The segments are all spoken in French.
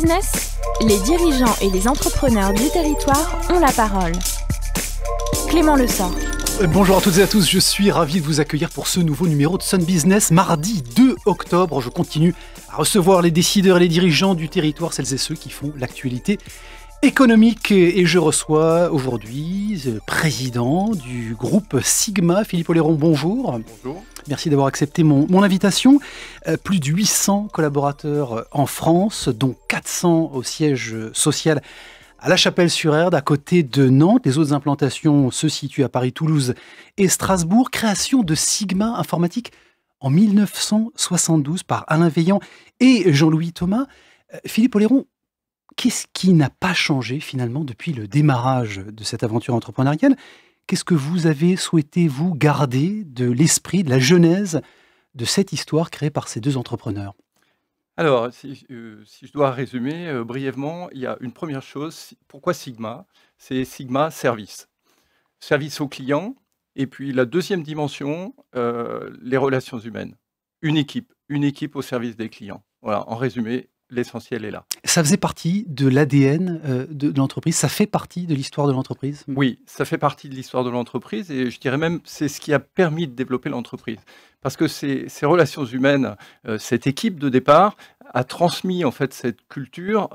Business, les dirigeants et les entrepreneurs du territoire ont la parole. Clément Lessort. Bonjour à toutes et à tous, je suis ravi de vous accueillir pour ce nouveau numéro de Sun Business. Mardi 2 octobre, je continue à recevoir les décideurs et les dirigeants du territoire, celles et ceux qui font l'actualité économique. Et je reçois aujourd'hui le président du groupe Sigma, Philippe Oléron. Bonjour. Bonjour. Merci d'avoir accepté mon invitation. Plus de 800 collaborateurs en France, dont 400 au siège social à La Chapelle-sur-Erdre, à côté de Nantes. Les autres implantations se situent à Paris, Toulouse et Strasbourg. Création de Sigma Informatique en 1972 par Alain Veillant et Jean-Louis Thomas. Philippe Oléron, qu'est-ce qui n'a pas changé finalement depuis le démarrage de cette aventure entrepreneuriale ? Qu'est-ce que vous avez souhaité, vous, garder de l'esprit, de la genèse de cette histoire créée par ces deux entrepreneurs ? Alors, si je dois résumer brièvement, il y a une première chose. Pourquoi Sigma ? C'est Sigma Service. Service aux clients. Et puis la deuxième dimension, les relations humaines. Une équipe au service des clients. Voilà, en résumé, l'essentiel est là. Ça faisait partie de l'ADN de l'entreprise, ça fait partie de l'histoire de l'entreprise ? Oui, ça fait partie de l'histoire de l'entreprise et je dirais même c'est ce qui a permis de développer l'entreprise. Parce que ces relations humaines, cette équipe de départ a transmis en fait cette culture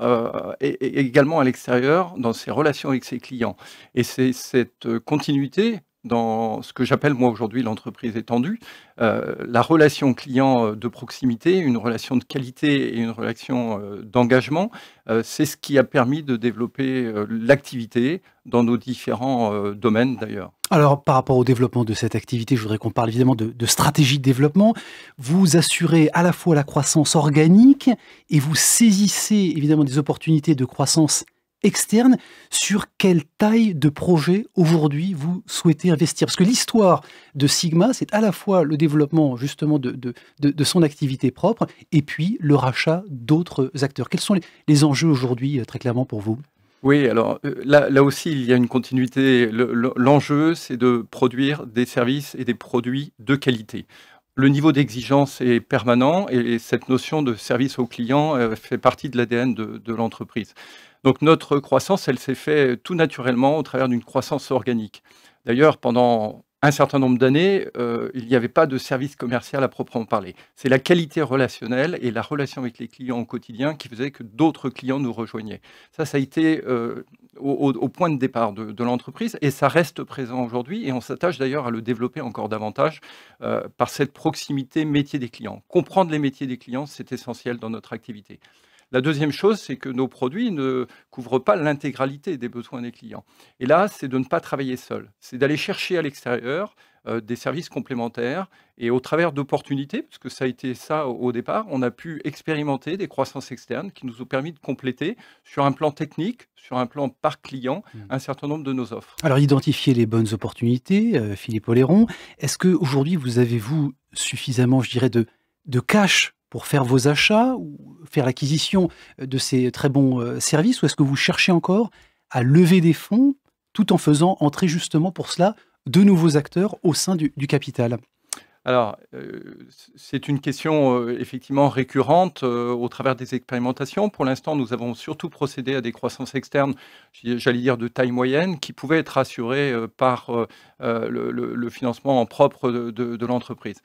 et également à l'extérieur dans ses relations avec ses clients. Et c'est cette continuité dans ce que j'appelle moi aujourd'hui l'entreprise étendue, la relation client de proximité, une relation de qualité et une relation d'engagement, c'est ce qui a permis de développer l'activité dans nos différents domaines d'ailleurs. Alors, par rapport au développement de cette activité, je voudrais qu'on parle évidemment de stratégie de développement. Vous assurez à la fois la croissance organique et vous saisissez évidemment des opportunités de croissance externe. Sur quelle taille de projet aujourd'hui vous souhaitez investir ? Parce que l'histoire de Sigma, c'est à la fois le développement justement de son activité propre et puis le rachat d'autres acteurs. Quels sont les enjeux aujourd'hui très clairement pour vous ? Oui, alors là aussi, il y a une continuité. L'enjeu, c'est de produire des services et des produits de qualité. Le niveau d'exigence est permanent et cette notion de service aux clients fait partie de l'ADN de l'entreprise. Donc notre croissance, elle s'est faite tout naturellement au travers d'une croissance organique. D'ailleurs, pendant un certain nombre d'années, il n'y avait pas de service commercial à proprement parler. C'est la qualité relationnelle et la relation avec les clients au quotidien qui faisait que d'autres clients nous rejoignaient. Ça a été au point de départ de l'entreprise et ça reste présent aujourd'hui et on s'attache d'ailleurs à le développer encore davantage par cette proximité métier des clients. Comprendre les métiers des clients, c'est essentiel dans notre activité. La deuxième chose, c'est que nos produits ne couvrent pas l'intégralité des besoins des clients. Et là, c'est de ne pas travailler seul. C'est d'aller chercher à l'extérieur des services complémentaires et au travers d'opportunités, parce que ça a été ça au départ, on a pu expérimenter des croissances externes qui nous ont permis de compléter sur un plan technique, sur un plan par client, un certain nombre de nos offres. Alors, identifier les bonnes opportunités, Philippe Oléron. Est-ce qu'aujourd'hui, vous avez, vous, suffisamment, je dirais, de cash pour faire vos achats ou faire l'acquisition de ces très bons services, ou est-ce que vous cherchez encore à lever des fonds tout en faisant entrer justement pour cela de nouveaux acteurs au sein du capital ? Alors, c'est une question effectivement récurrente au travers des expérimentations. Pour l'instant, nous avons surtout procédé à des croissances externes, j'allais dire de taille moyenne, qui pouvaient être assurées par le financement en propre de l'entreprise.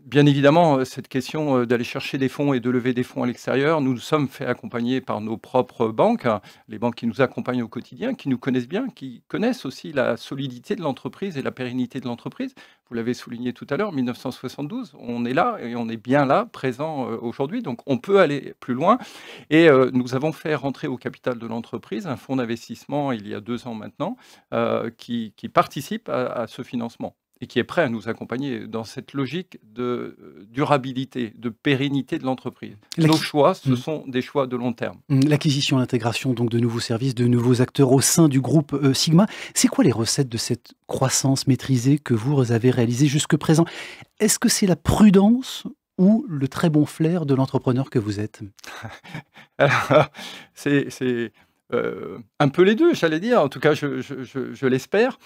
Bien évidemment, cette question d'aller chercher des fonds et de lever des fonds à l'extérieur, nous nous sommes fait accompagner par nos propres banques, les banques qui nous accompagnent au quotidien, qui nous connaissent bien, qui connaissent aussi la solidité de l'entreprise et la pérennité de l'entreprise. Vous l'avez souligné tout à l'heure, 1972, on est là et on est bien là, présent aujourd'hui, donc on peut aller plus loin. Et nous avons fait rentrer au capital de l'entreprise un fonds d'investissement il y a 2 ans maintenant, qui participe à ce financement et qui est prêt à nous accompagner dans cette logique de durabilité, de pérennité de l'entreprise. Nos choix, ce sont des choix de long terme. L'acquisition, l'intégration donc de nouveaux services, de nouveaux acteurs au sein du groupe Sigma. C'est quoi les recettes de cette croissance maîtrisée que vous avez réalisée jusque présent ? Est-ce que c'est la prudence ou le très bon flair de l'entrepreneur que vous êtes ? Alors, c'est un peu les deux, j'allais dire. En tout cas, je l'espère.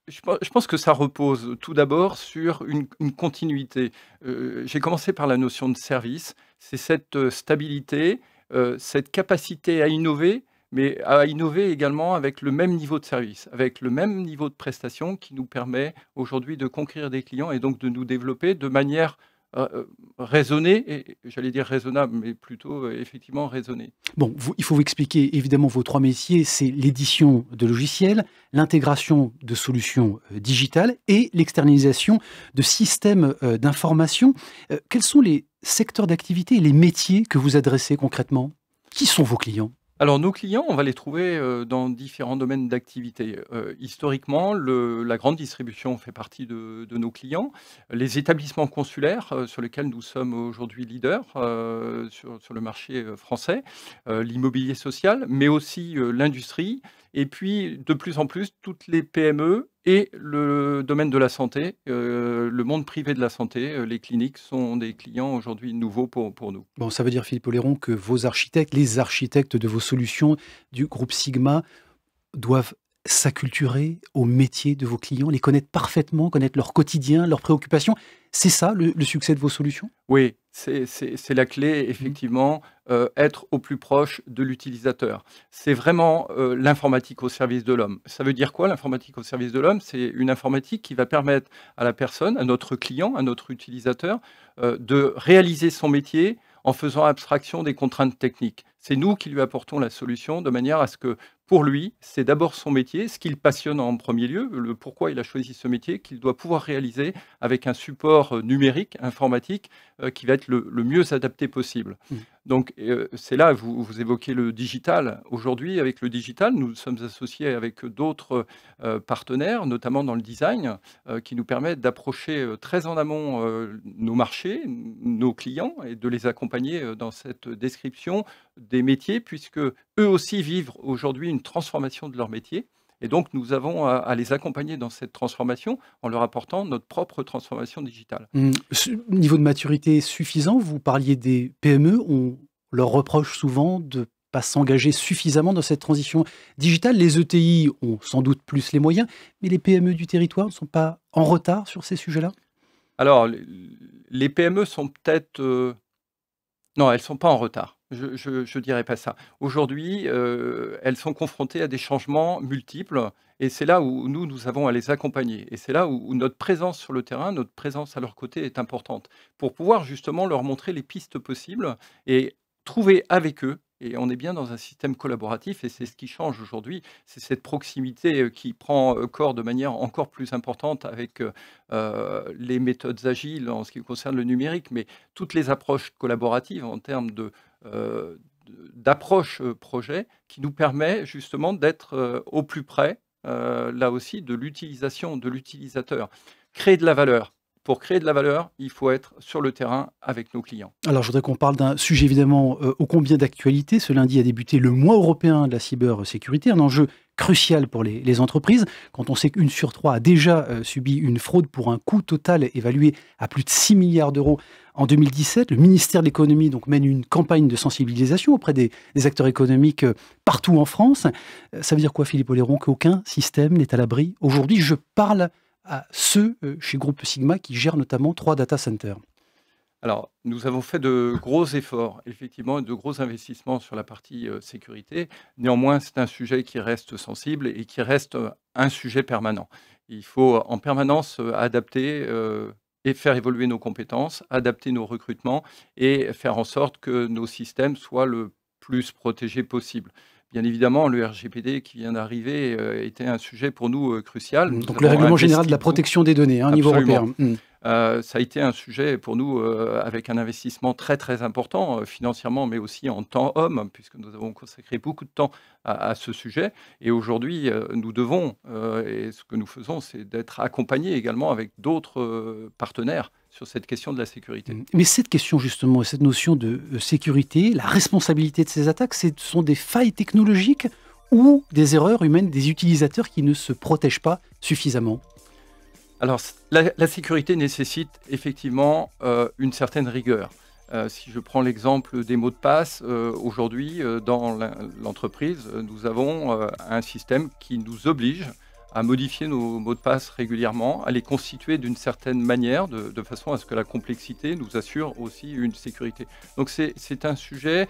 Je pense que ça repose tout d'abord sur une continuité. J'ai commencé par la notion de service. c'est cette stabilité, cette capacité à innover, mais à innover également avec le même niveau de service, avec le même niveau de prestation qui nous permet aujourd'hui de conquérir des clients et donc de nous développer de manière raisonnée, et j'allais dire raisonnable, mais plutôt effectivement raisonnée. Bon, il faut vous expliquer évidemment vos 3 métiers, c'est l'édition de logiciels, l'intégration de solutions digitales et l'externalisation de systèmes d'information. Quels sont les secteurs d'activité et les métiers que vous adressez concrètement? Qui sont vos clients? Alors nos clients, on va les trouver dans différents domaines d'activité. Historiquement, la grande distribution fait partie de nos clients. Les établissements consulaires, sur lesquels nous sommes aujourd'hui leaders sur le marché français, l'immobilier social, mais aussi l'industrie, et puis de plus en plus toutes les PME et le domaine de la santé, le monde privé de la santé, les cliniques sont des clients aujourd'hui nouveaux pour nous. Bon, ça veut dire, Philippe Oléron, que vos architectes, les architectes de vos solutions du groupe Sigma, doivent s'acculturer au métier de vos clients, les connaître parfaitement, connaître leur quotidien, leurs préoccupations. C'est ça le succès de vos solutions? Oui, c'est la clé, effectivement, être au plus proche de l'utilisateur. C'est vraiment l'informatique au service de l'homme. Ça veut dire quoi, l'informatique au service de l'homme? C'est une informatique qui va permettre à la personne, à notre client, à notre utilisateur, de réaliser son métier en faisant abstraction des contraintes techniques. C'est nous qui lui apportons la solution de manière à ce que, pour lui, c'est d'abord son métier, ce qui le passionne en premier lieu, le pourquoi il a choisi ce métier, qu'il doit pouvoir réaliser avec un support numérique, informatique, qui va être le mieux adapté possible. Mmh. Donc, c'est là, vous évoquez le digital. Aujourd'hui, avec le digital, nous sommes associés avec d'autres partenaires, notamment dans le design, qui nous permettent d'approcher très en amont nos marchés, nos clients, et de les accompagner dans cette description des métiers, puisque eux aussi vivent aujourd'hui une transformation de leur métier. Et donc, nous avons à les accompagner dans cette transformation en leur apportant notre propre transformation digitale. Niveau de maturité suffisant, vous parliez des PME, on leur reproche souvent de ne pas s'engager suffisamment dans cette transition digitale. Les ETI ont sans doute plus les moyens, mais les PME du territoire ne sont pas en retard sur ces sujets-là? Alors, les PME sont peut-être... non, elles ne sont pas en retard. Je ne dirais pas ça. Aujourd'hui, elles sont confrontées à des changements multiples et c'est là où nous avons à les accompagner. Et c'est là où notre présence sur le terrain, notre présence à leur côté est importante pour pouvoir justement leur montrer les pistes possibles et trouver avec eux. Et on est bien dans un système collaboratif et c'est ce qui change aujourd'hui. C'est cette proximité qui prend corps de manière encore plus importante avec les méthodes agiles en ce qui concerne le numérique, mais toutes les approches collaboratives en termes d'approche projet qui nous permet justement d'être au plus près, là aussi, de l'utilisation, de l'utilisateur. Créer de la valeur. Pour créer de la valeur, il faut être sur le terrain avec nos clients. Alors, je voudrais qu'on parle d'un sujet évidemment ô combien d'actualité. Ce lundi a débuté le mois européen de la cybersécurité, un enjeu crucial pour les entreprises. Quand on sait qu'une sur 3 a déjà subi une fraude pour un coût total évalué à plus de 6 milliards d'euros en 2017, le ministère de l'économie donc, mène une campagne de sensibilisation auprès des acteurs économiques partout en France. Ça veut dire quoi, Philippe Oléron? Qu'aucun système n'est à l'abri? Aujourd'hui, je parle à ceux chez Groupe Sigma qui gèrent notamment 3 data centers. Alors, nous avons fait de gros efforts, effectivement, et de gros investissements sur la partie sécurité. Néanmoins, c'est un sujet qui reste sensible et qui reste un sujet permanent. Il faut en permanence adapter et faire évoluer nos compétences, adapter nos recrutements et faire en sorte que nos systèmes soient le plus protégés possible. Bien évidemment, le RGPD qui vient d'arriver était un sujet pour nous crucial. Donc le règlement général de la protection des données, au niveau européen. Ça a été un sujet pour nous avec un investissement très très important financièrement, mais aussi en temps homme, puisque nous avons consacré beaucoup de temps à ce sujet. Et aujourd'hui, nous devons, et ce que nous faisons, c'est d'être accompagnés également avec d'autres partenaires sur cette question de la sécurité. Mais cette question justement, cette notion de sécurité, la responsabilité de ces attaques, ce sont des failles technologiques ou des erreurs humaines des utilisateurs qui ne se protègent pas suffisamment? Alors, la sécurité nécessite effectivement une certaine rigueur. Si je prends l'exemple des mots de passe, aujourd'hui, dans l'entreprise, nous avons un système qui nous oblige à modifier nos mots de passe régulièrement, à les constituer d'une certaine manière, de façon à ce que la complexité nous assure aussi une sécurité. Donc c'est un sujet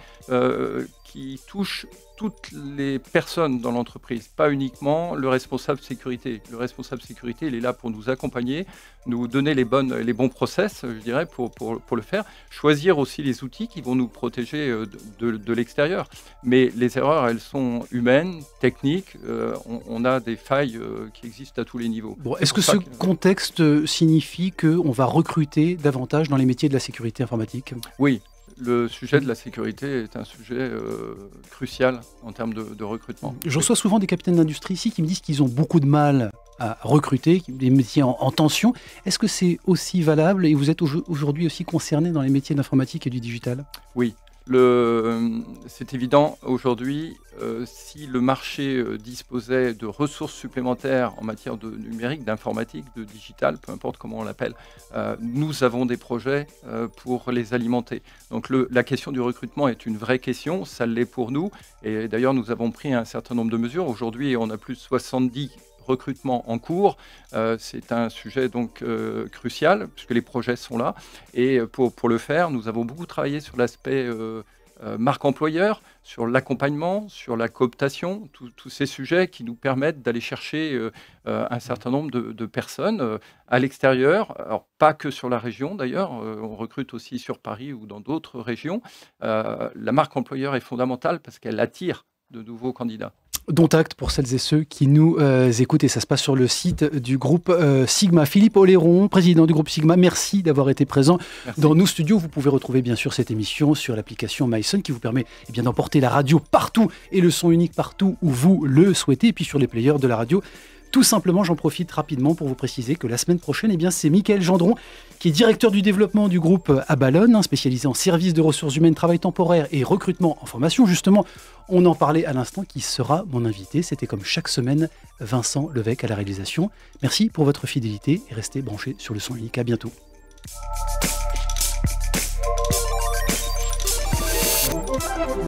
qui touche toutes les personnes dans l'entreprise, pas uniquement le responsable sécurité. Le responsable sécurité, il est là pour nous accompagner, nous donner les bons process, je dirais, pour le faire, choisir aussi les outils qui vont nous protéger de l'extérieur. Mais les erreurs, elles sont humaines, techniques, on a des failles qui existent à tous les niveaux. Bon, est-ce que ce contexte signifie qu'on va recruter davantage dans les métiers de la sécurité informatique? Oui. Le sujet de la sécurité est un sujet crucial en termes de recrutement. Je reçois souvent des capitaines d'industrie ici qui me disent qu'ils ont beaucoup de mal à recruter, des métiers en tension. Est-ce que c'est aussi valable et vous êtes aujourd'hui aussi concerné dans les métiers d'informatique et du digital? Oui. C'est évident aujourd'hui, si le marché disposait de ressources supplémentaires en matière de numérique, d'informatique, de digital, peu importe comment on l'appelle, nous avons des projets pour les alimenter. Donc la question du recrutement est une vraie question, ça l'est pour nous. Et d'ailleurs, nous avons pris un certain nombre de mesures. Aujourd'hui, on a plus de 70 recrutement en cours. C'est un sujet donc crucial puisque les projets sont là et pour le faire, nous avons beaucoup travaillé sur l'aspect marque employeur, sur l'accompagnement, sur la cooptation, tous ces sujets qui nous permettent d'aller chercher un certain nombre de personnes à l'extérieur, alors pas que sur la région d'ailleurs, on recrute aussi sur Paris ou dans d'autres régions. La marque employeur est fondamentale parce qu'elle attire de nouveaux candidats. Dont acte pour celles et ceux qui nous écoutent, et ça se passe sur le site du groupe Sigma. Philippe Oléron, président du groupe Sigma, merci d'avoir été présent dans nos studios. Vous pouvez retrouver bien sûr cette émission sur l'application mySun qui vous permet d'emporter la radio partout et le son unique partout où vous le souhaitez, et puis sur les players de la radio. Tout simplement, j'en profite rapidement pour vous préciser que la semaine prochaine, c'est Mickaël Gendron, qui est directeur du développement du groupe Abalone, spécialisé en services de ressources humaines, travail temporaire et recrutement en formation. Justement, on en parlait à l'instant, qui sera mon invité. C'était comme chaque semaine, Vincent Levesque à la réalisation. Merci pour votre fidélité et restez branchés sur le son unique. À bientôt.